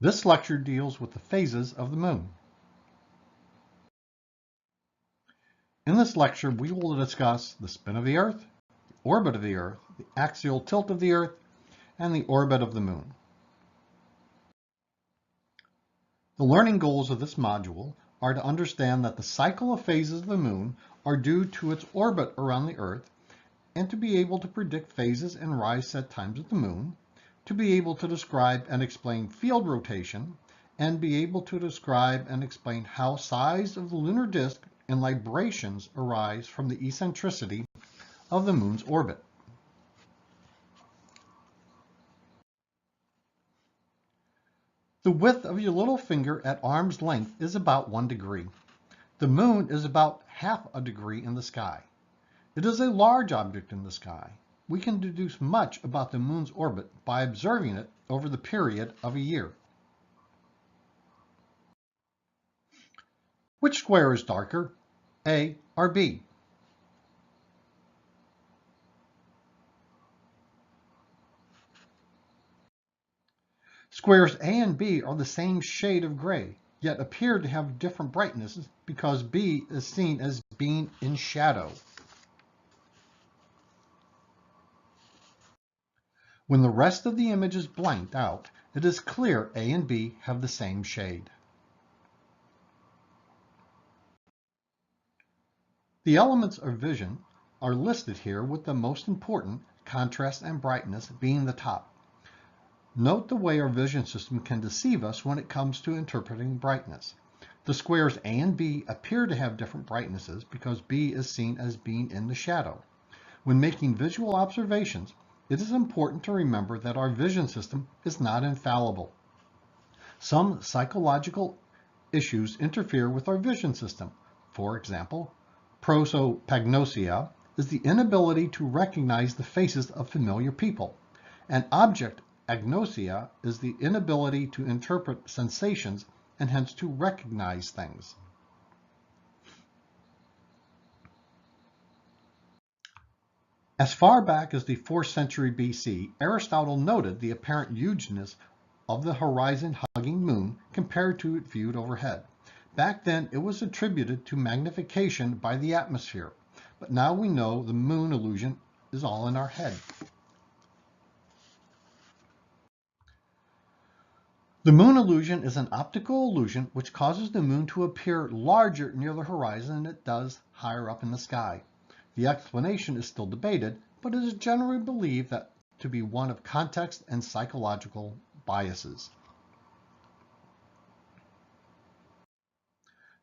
This lecture deals with the phases of the moon. In this lecture, we will discuss the spin of the Earth, the orbit of the Earth, the axial tilt of the Earth, and the orbit of the moon. The learning goals of this module are to understand that the cycle of phases of the moon are due to its orbit around the Earth, and to be able to predict phases and rise set times of the moon, to be able to describe and explain field rotation, and be able to describe and explain how size of the lunar disk and librations arise from the eccentricity of the moon's orbit. The width of your little finger at arm's length is about 1 degree. The moon is about half a degree in the sky. It is a large object in the sky. We can deduce much about the moon's orbit by observing it over the period of a year. Which square is darker, A or B? Squares A and B are the same shade of gray, yet appear to have different brightnesses because B is seen as being in shadow. When the rest of the image is blanked out, it is clear A and B have the same shade. The elements of vision are listed here with the most important, contrast and brightness, being the top. Note the way our vision system can deceive us when it comes to interpreting brightness. The squares A and B appear to have different brightnesses because B is seen as being in the shadow. When making visual observations, it is important to remember that our vision system is not infallible. Some psychological issues interfere with our vision system. For example, prosopagnosia is the inability to recognize the faces of familiar people, and object agnosia is the inability to interpret sensations and hence to recognize things. As far back as the 4th century BC, Aristotle noted the apparent hugeness of the horizon-hugging moon compared to it viewed overhead. Back then, it was attributed to magnification by the atmosphere, but now we know the moon illusion is all in our head. The moon illusion is an optical illusion which causes the moon to appear larger near the horizon than it does higher up in the sky. The explanation is still debated, but it is generally believed that to be one of context and psychological biases.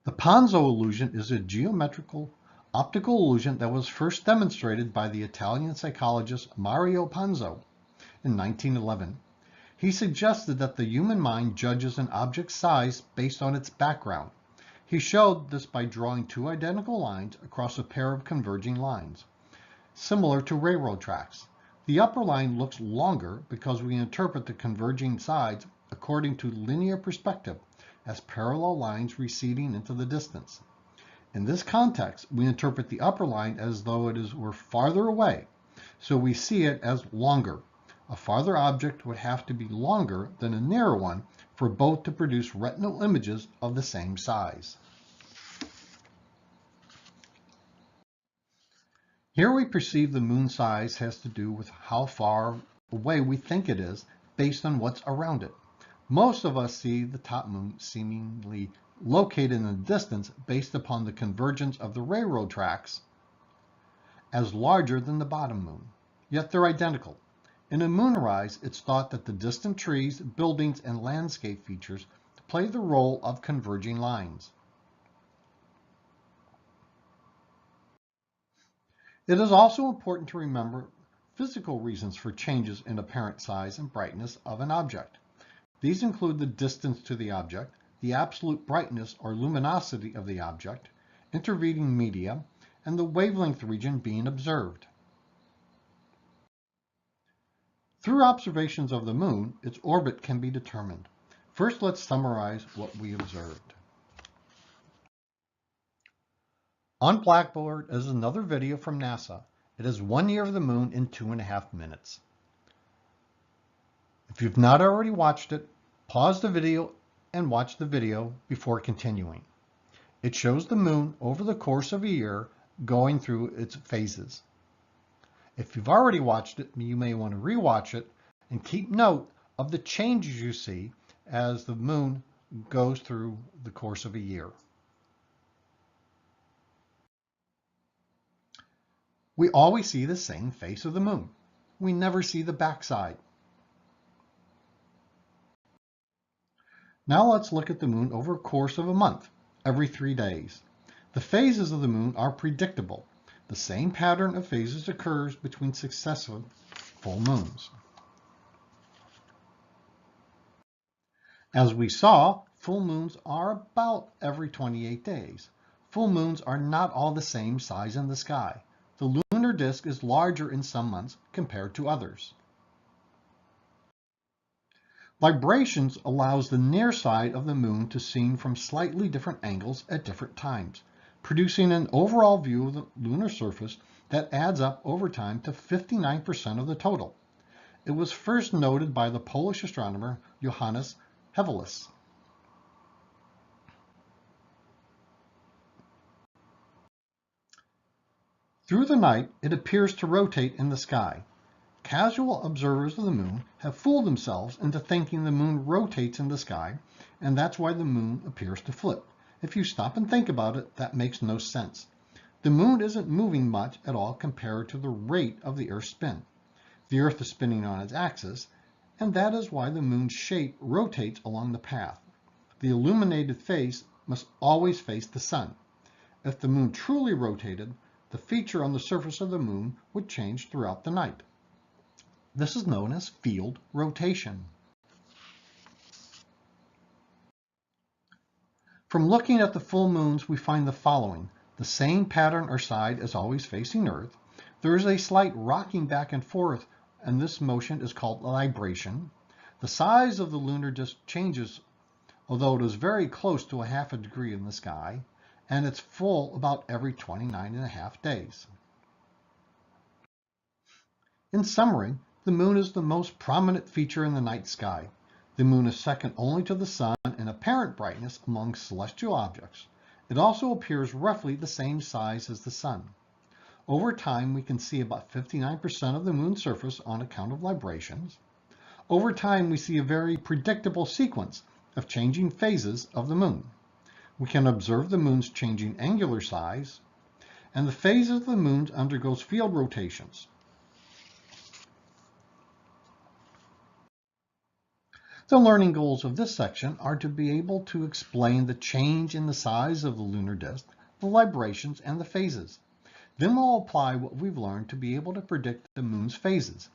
The Ponzo illusion is a geometrical optical illusion that was first demonstrated by the Italian psychologist Mario Ponzo in 1911. He suggested that the human mind judges an object's size based on its background. He showed this by drawing two identical lines across a pair of converging lines, similar to railroad tracks. The upper line looks longer because we interpret the converging sides according to linear perspective, as parallel lines receding into the distance. In this context, we interpret the upper line as though it were farther away, so we see it as longer. A farther object would have to be longer than a nearer one for both to produce retinal images of the same size. Here we perceive the moon size has to do with how far away we think it is based on what's around it. Most of us see the top moon seemingly located in the distance based upon the convergence of the railroad tracks as larger than the bottom moon, yet they're identical. In a moonrise, it's thought that the distant trees, buildings, and landscape features play the role of converging lines. It is also important to remember physical reasons for changes in apparent size and brightness of an object. These include the distance to the object, the absolute brightness or luminosity of the object, intervening media, and the wavelength region being observed. Through observations of the moon, its orbit can be determined. First, let's summarize what we observed. On Blackboard is another video from NASA. It is 1 year of the moon in 2.5 minutes. If you've not already watched it, Pause the video and watch the video before continuing. It shows the moon over the course of a year going through its phases. If you've already watched it, you may want to rewatch it and keep note of the changes you see as the moon goes through the course of a year. We always see the same face of the moon. We never see the backside. Now let's look at the moon over a course of a month, every 3 days. The phases of the moon are predictable. The same pattern of phases occurs between successive full moons. As we saw, full moons are about every 28 days. Full moons are not all the same size in the sky. The lunar disk is larger in some months compared to others. Librations allows the near side of the moon to seen from slightly different angles at different times, producing an overall view of the lunar surface that adds up over time to 59% of the total. It was first noted by the Polish astronomer Johannes Hevelius. Through the night, it appears to rotate in the sky. Casual observers of the moon have fooled themselves into thinking the moon rotates in the sky, and that's why the moon appears to flip. If you stop and think about it, that makes no sense. The moon isn't moving much at all compared to the rate of the Earth's spin. The Earth is spinning on its axis, and that is why the moon's shape rotates along the path. The illuminated face must always face the sun. If the moon truly rotated, the feature on the surface of the moon would change throughout the night. This is known as field rotation. From looking at the full moons, we find the following. The same pattern or side is always facing Earth. There is a slight rocking back and forth, and this motion is called libration. The size of the lunar disk changes, although it is very close to a half a degree in the sky, and it's full about every 29.5 days. In summary, the moon is the most prominent feature in the night sky. The moon is second only to the sun in apparent brightness among celestial objects. It also appears roughly the same size as the sun. Over time, we can see about 59% of the moon's surface on account of librations. Over time, we see a very predictable sequence of changing phases of the moon. We can observe the moon's changing angular size, and the phases of the moon undergoes field rotations. The learning goals of this section are to be able to explain the change in the size of the lunar disk, the librations, and the phases. Then we'll apply what we've learned to be able to predict the moon's phases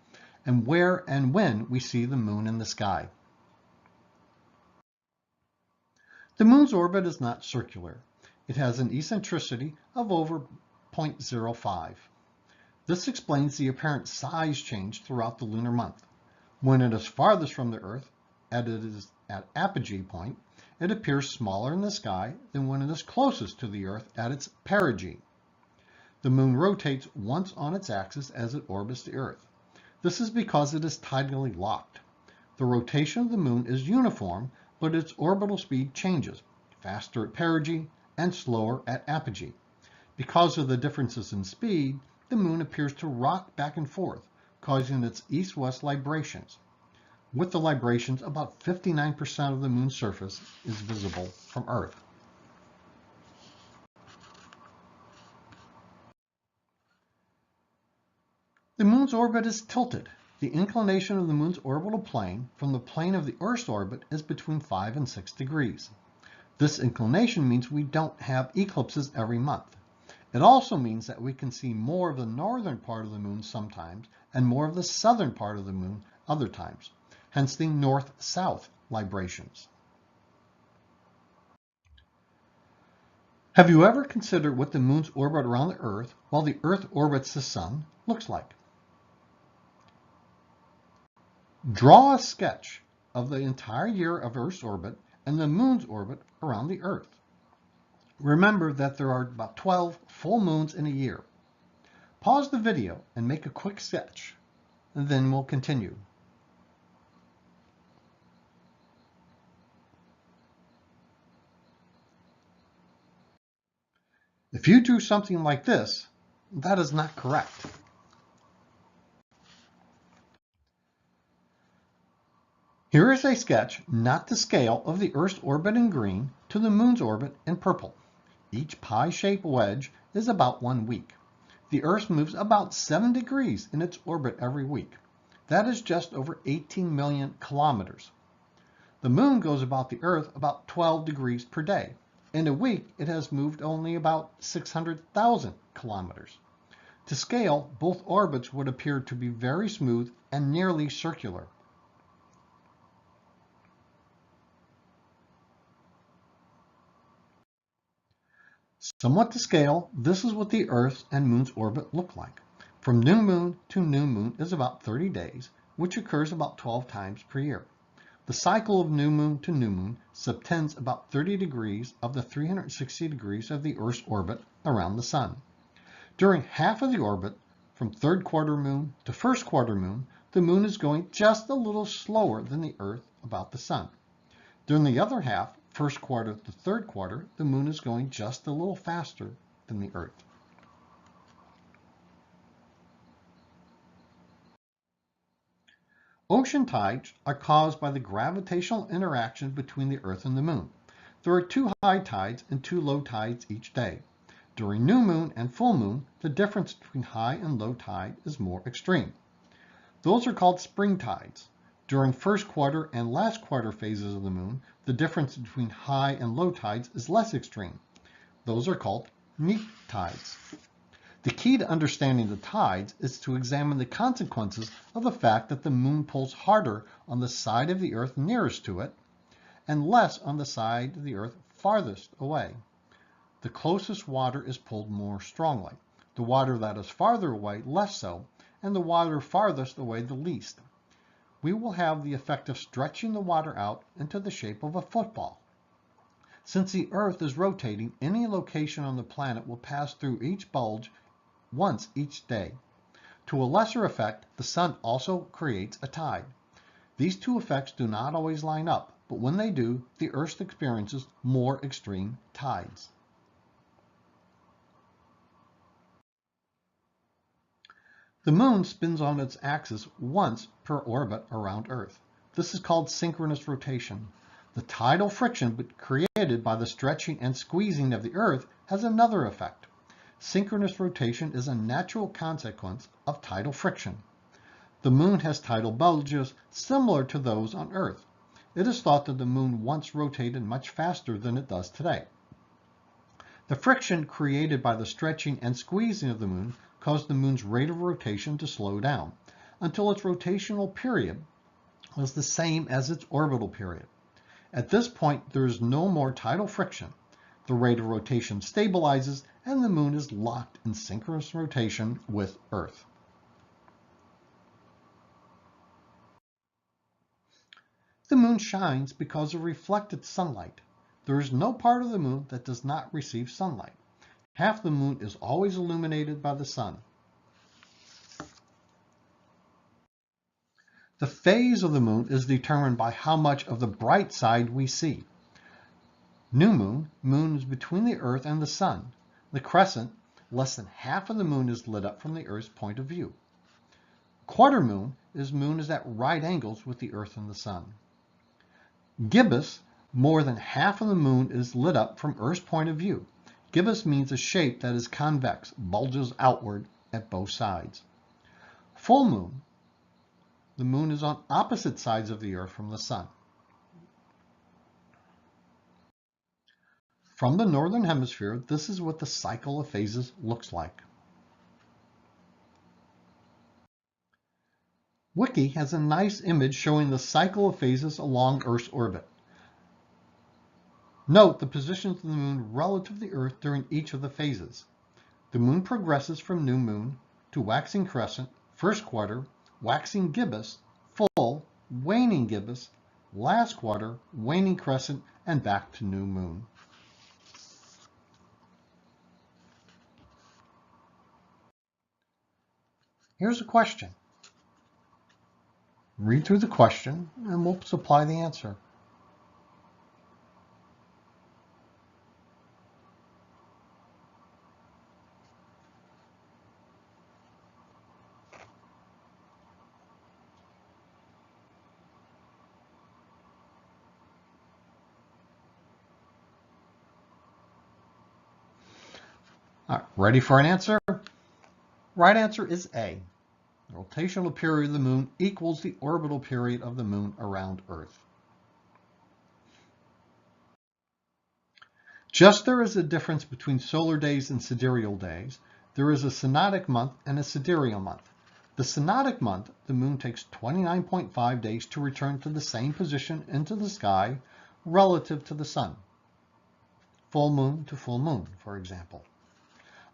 and where and when we see the moon in the sky. The moon's orbit is not circular. It has an eccentricity of over 0.05. This explains the apparent size change throughout the lunar month. When it is farthest from the Earth, as it is at apogee point, it appears smaller in the sky than when it is closest to the Earth at its perigee. The moon rotates once on its axis as it orbits the Earth. This is because it is tidally locked. The rotation of the moon is uniform, but its orbital speed changes, faster at perigee and slower at apogee. Because of the differences in speed, the moon appears to rock back and forth, causing its east-west librations. With the librations, about 59% of the moon's surface is visible from Earth. The moon's orbit is tilted. The inclination of the moon's orbital plane from the plane of the Earth's orbit is between 5 and 6 degrees. This inclination means we don't have eclipses every month. It also means that we can see more of the northern part of the moon sometimes and more of the southern part of the moon other times. Hence the north-south librations. Have you ever considered what the moon's orbit around the Earth while the Earth orbits the sun looks like? Draw a sketch of the entire year of Earth's orbit and the moon's orbit around the Earth. Remember that there are about 12 full moons in a year. Pause the video and make a quick sketch, and then we'll continue. If you drew something like this, that is not correct. Here is a sketch, not to scale, of the Earth's orbit in green to the Moon's orbit in purple. Each pie-shaped wedge is about 1 week. The Earth moves about 7 degrees in its orbit every week. That is just over 18 million kilometers. The Moon goes about the Earth about 12 degrees per day. In a week, it has moved only about 600,000 kilometers. To scale, both orbits would appear to be very smooth and nearly circular. Somewhat to scale, this is what the Earth's and Moon's orbit look like. From new moon to new moon is about 30 days, which occurs about 12 times per year. The cycle of new moon to new moon subtends about 30 degrees of the 360 degrees of the Earth's orbit around the Sun. During half of the orbit, from third quarter moon to first quarter moon, the Moon is going just a little slower than the Earth about the Sun. During the other half, first quarter to third quarter, the Moon is going just a little faster than the Earth. Ocean tides are caused by the gravitational interaction between the Earth and the Moon. There are 2 high tides and 2 low tides each day. During new moon and full moon, the difference between high and low tide is more extreme. Those are called spring tides. During first quarter and last quarter phases of the Moon, the difference between high and low tides is less extreme. Those are called neap tides. The key to understanding the tides is to examine the consequences of the fact that the Moon pulls harder on the side of the Earth nearest to it and less on the side of the Earth farthest away. The closest water is pulled more strongly, the water that is farther away less so, and the water farthest away the least. We will have the effect of stretching the water out into the shape of a football. Since the Earth is rotating, any location on the planet will pass through each bulge once each day. To a lesser effect, the Sun also creates a tide. These two effects do not always line up, but when they do, the Earth experiences more extreme tides. The Moon spins on its axis once per orbit around Earth. This is called synchronous rotation. The tidal friction created by the stretching and squeezing of the Earth has another effect. Synchronous rotation is a natural consequence of tidal friction. The Moon has tidal bulges similar to those on Earth. It is thought that the Moon once rotated much faster than it does today. The friction created by the stretching and squeezing of the Moon caused the Moon's rate of rotation to slow down until its rotational period was the same as its orbital period. At this point, there is no more tidal friction. The rate of rotation stabilizes and the Moon is locked in synchronous rotation with Earth. The Moon shines because of reflected sunlight. There is no part of the Moon that does not receive sunlight. Half the Moon is always illuminated by the Sun. The phase of the Moon is determined by how much of the bright side we see. New moon, Moon is between the Earth and the Sun. The crescent, less than half of the Moon is lit up from the Earth's point of view. Quarter moon is at right angles with the Earth and the Sun. Gibbous, more than half of the Moon is lit up from Earth's point of view. Gibbous means a shape that is convex, bulges outward at both sides. Full moon, the Moon is on opposite sides of the Earth from the Sun. From the northern hemisphere, this is what the cycle of phases looks like. Wiki has a nice image showing the cycle of phases along Earth's orbit. Note the positions of the Moon relative to the Earth during each of the phases. The Moon progresses from new moon to waxing crescent, first quarter, waxing gibbous, full, waning gibbous, last quarter, waning crescent, and back to new moon. Here's a question. Read through the question and we'll supply the answer. All right, ready for an answer? Right answer is A. The rotational period of the moon equals the orbital period of the moon around Earth. Just there is a difference between solar days and sidereal days, there is a synodic month and a sidereal month. The synodic month, the moon takes 29.5 days to return to the same position into the sky relative to the sun. Full moon to full moon, for example.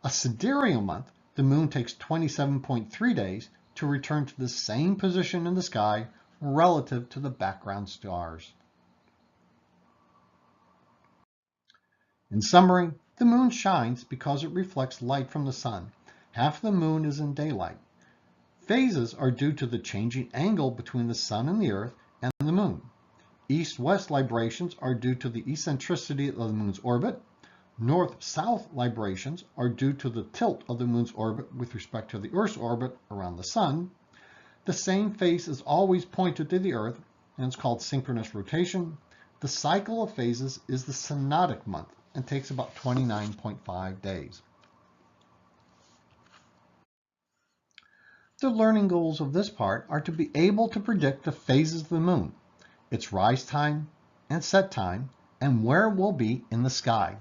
A sidereal month, the moon takes 27.3 days to return to the same position in the sky relative to the background stars. In summary, the moon shines because it reflects light from the sun. Half the moon is in daylight. Phases are due to the changing angle between the sun and the earth and the moon. East-west librations are due to the eccentricity of the moon's orbit. North-south librations are due to the tilt of the moon's orbit with respect to the Earth's orbit around the sun. The same face is always pointed to the Earth, and it's called synchronous rotation. The cycle of phases is the synodic month and takes about 29.5 days. The learning goals of this part are to be able to predict the phases of the moon, its rise time and set time, and where it will be in the sky.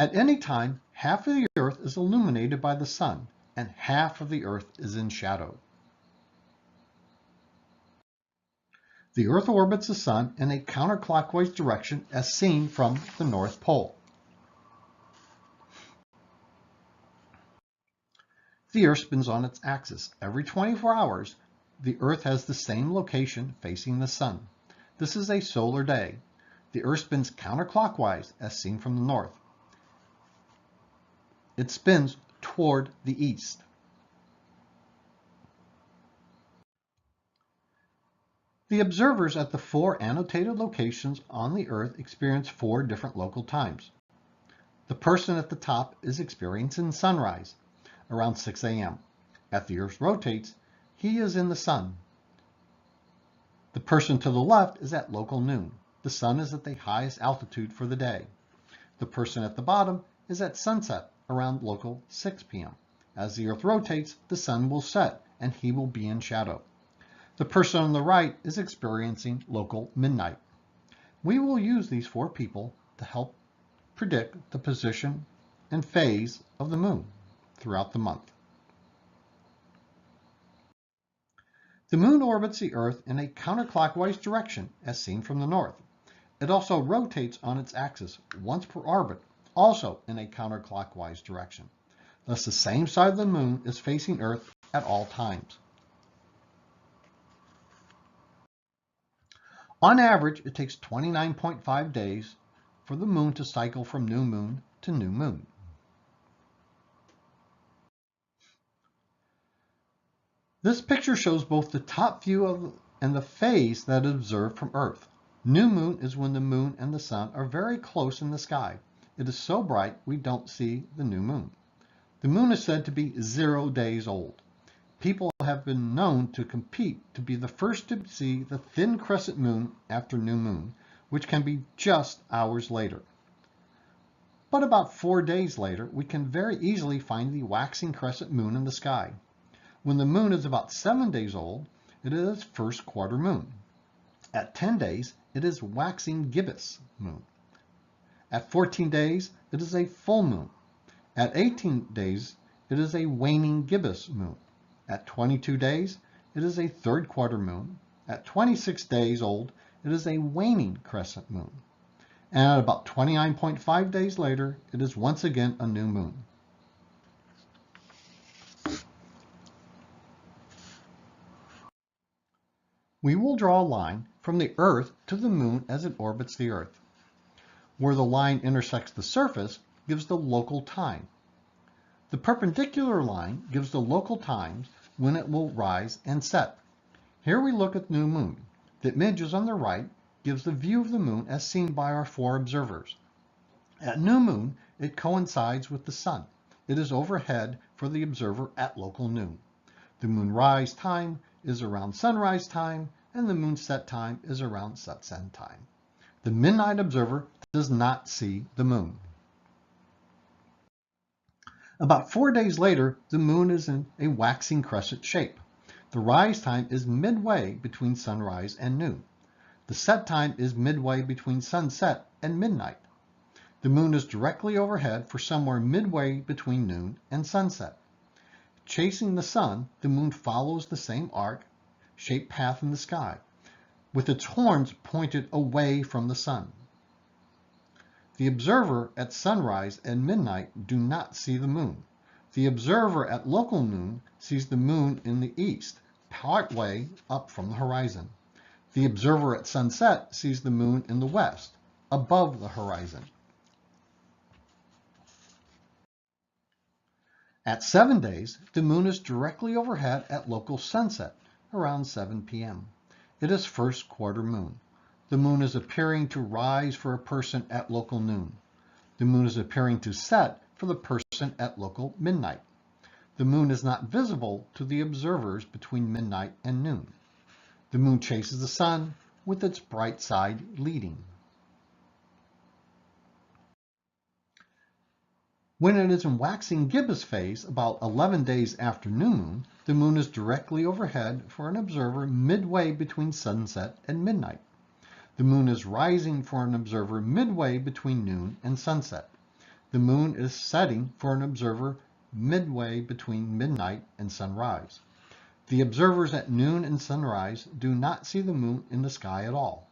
At any time, half of the Earth is illuminated by the sun, and half of the Earth is in shadow. The Earth orbits the sun in a counterclockwise direction as seen from the North Pole. The Earth spins on its axis. Every 24 hours, the Earth has the same location facing the sun. This is a solar day. The Earth spins counterclockwise as seen from the north. It spins toward the east. The observers at the 4 annotated locations on the Earth experience 4 different local times. The person at the top is experiencing sunrise around 6 a.m. As the Earth rotates, he is in the sun. The person to the left is at local noon. The sun is at the highest altitude for the day. The person at the bottom is at sunset around local 6 p.m. As the Earth rotates, the sun will set and he will be in shadow. The person on the right is experiencing local midnight. We will use these 4 people to help predict the position and phase of the moon throughout the month. The moon orbits the Earth in a counterclockwise direction as seen from the north. It also rotates on its axis once per orbit, also in a counterclockwise direction. Thus the same side of the moon is facing Earth at all times. On average, it takes 29.5 days for the moon to cycle from new moon to new moon. This picture shows both the top view and the phase that is observed from Earth. New moon is when the moon and the sun are very close in the sky. It is so bright we don't see the new moon. The moon is said to be 0 days old. People have been known to compete to be the first to see the thin crescent moon after new moon, which can be just hours later. But about 4 days later, we can very easily find the waxing crescent moon in the sky. When the moon is about 7 days old, it is first quarter moon. At 10 days, it is waxing gibbous moon. At 14 days, it is a full moon. At 18 days, it is a waning gibbous moon. At 22 days, it is a third quarter moon. At 26 days old, it is a waning crescent moon. And at about 29.5 days later, it is once again a new moon. We will draw a line from the Earth to the moon as it orbits the Earth. Where the line intersects the surface gives the local time. The perpendicular line gives the local times when it will rise and set. Here we look at new moon. The images on the right gives the view of the moon as seen by our 4 observers. At new moon, it coincides with the sun. It is overhead for the observer at local noon. The moon rise time is around sunrise time, and the moon set time is around sunset time. The midnight observer does not see the moon. About 4 days later, the moon is in a waxing crescent shape. The rise time is midway between sunrise and noon. The set time is midway between sunset and midnight. The moon is directly overhead for somewhere midway between noon and sunset. Chasing the sun, the moon follows the same arc-shaped path in the sky, with its horns pointed away from the sun. The observer at sunrise and midnight do not see the moon. The observer at local noon sees the moon in the east, partway up from the horizon. The observer at sunset sees the moon in the west, above the horizon. At 7 days, the moon is directly overhead at local sunset, around 7 p.m. It is first quarter moon. The moon is appearing to rise for a person at local noon. The moon is appearing to set for the person at local midnight. The moon is not visible to the observers between midnight and noon. The moon chases the sun, with its bright side leading. When it is in waxing gibbous phase, about 11 days after new moon, the moon is directly overhead for an observer midway between sunset and midnight. The moon is rising for an observer midway between noon and sunset. The moon is setting for an observer midway between midnight and sunrise. The observers at noon and sunrise do not see the moon in the sky at all.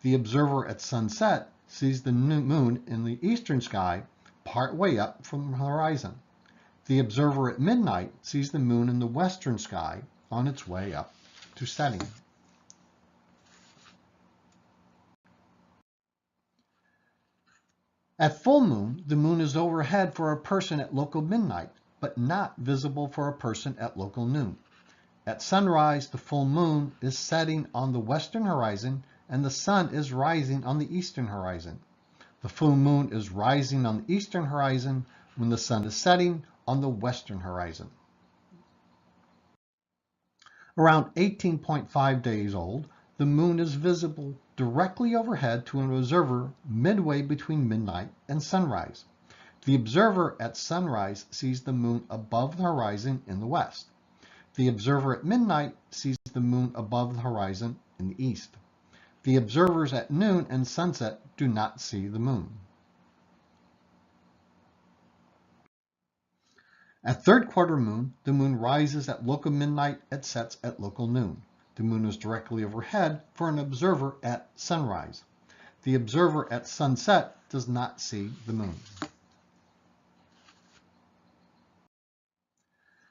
The observer at sunset sees the moon in the eastern sky, part way up from the horizon. The observer at midnight sees the moon in the western sky on its way up to setting. At full moon, the moon is overhead for a person at local midnight, but not visible for a person at local noon. At sunrise, the full moon is setting on the western horizon and the sun is rising on the eastern horizon. The full moon is rising on the eastern horizon when the sun is setting on the western horizon. Around 18.5 days old, the moon is visible directly overhead to an observer midway between midnight and sunrise. The observer at sunrise sees the moon above the horizon in the west. The observer at midnight sees the moon above the horizon in the east. The observers at noon and sunset do not see the moon. At third quarter moon, the moon rises at local midnight and sets at local noon. The moon is directly overhead for an observer at sunrise. The observer at sunset does not see the moon.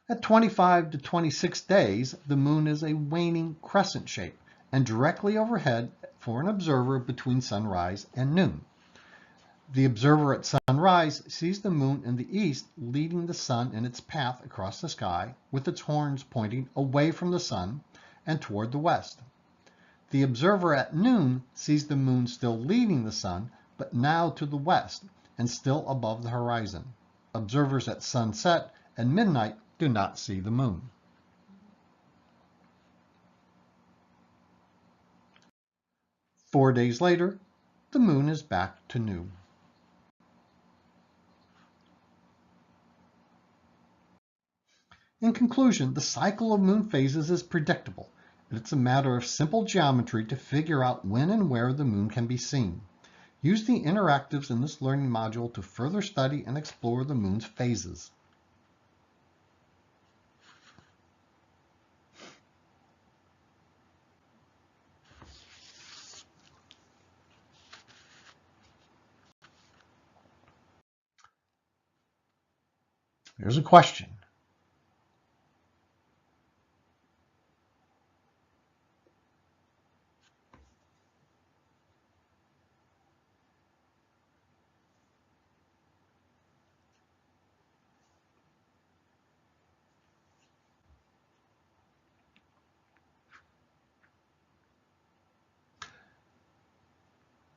At 25 to 26 days, the moon is a waning crescent shape and directly overhead for an observer between sunrise and noon. The observer at sunrise sees the moon in the east leading the sun in its path across the sky with its horns pointing away from the sun and toward the west. The observer at noon sees the moon still leading the sun, but now to the west and still above the horizon. Observers at sunset and midnight do not see the moon. Four days later, the moon is back to new. In conclusion, the cycle of moon phases is predictable. It's a matter of simple geometry to figure out when and where the moon can be seen. Use the interactives in this learning module to further study and explore the moon's phases. Here's a question.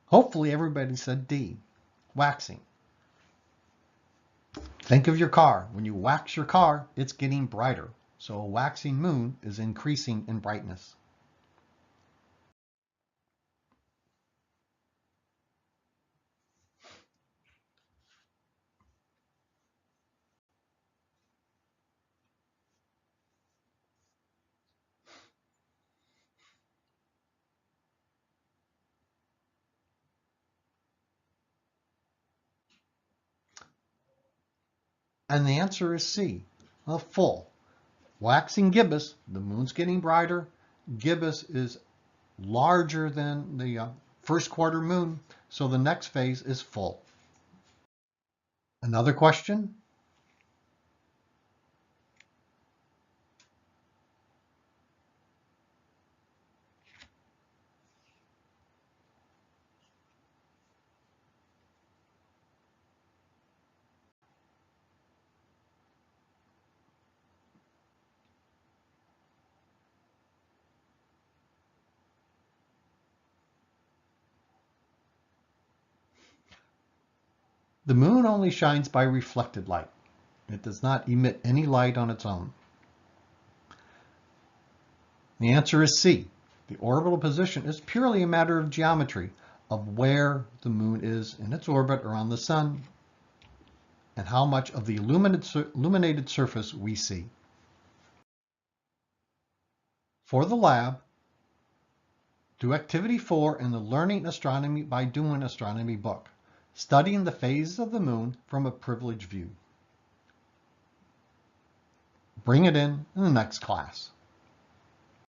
Hopefully everybody said D, waxing. Think of your car. When you wax your car, it's getting brighter. So a waxing moon is increasing in brightness. And the answer is C, full. Waxing gibbous, the moon's getting brighter. Gibbous is larger than the first quarter moon, so the next phase is full. Another question? The moon only shines by reflected light. It does not emit any light on its own. The answer is C. The orbital position is purely a matter of geometry, of where the moon is in its orbit around the sun and how much of the illuminated surface we see. For the lab, do activity 4 in the Learning Astronomy by Doing Astronomy book, studying the phases of the moon from a privileged view. Bring it in the next class.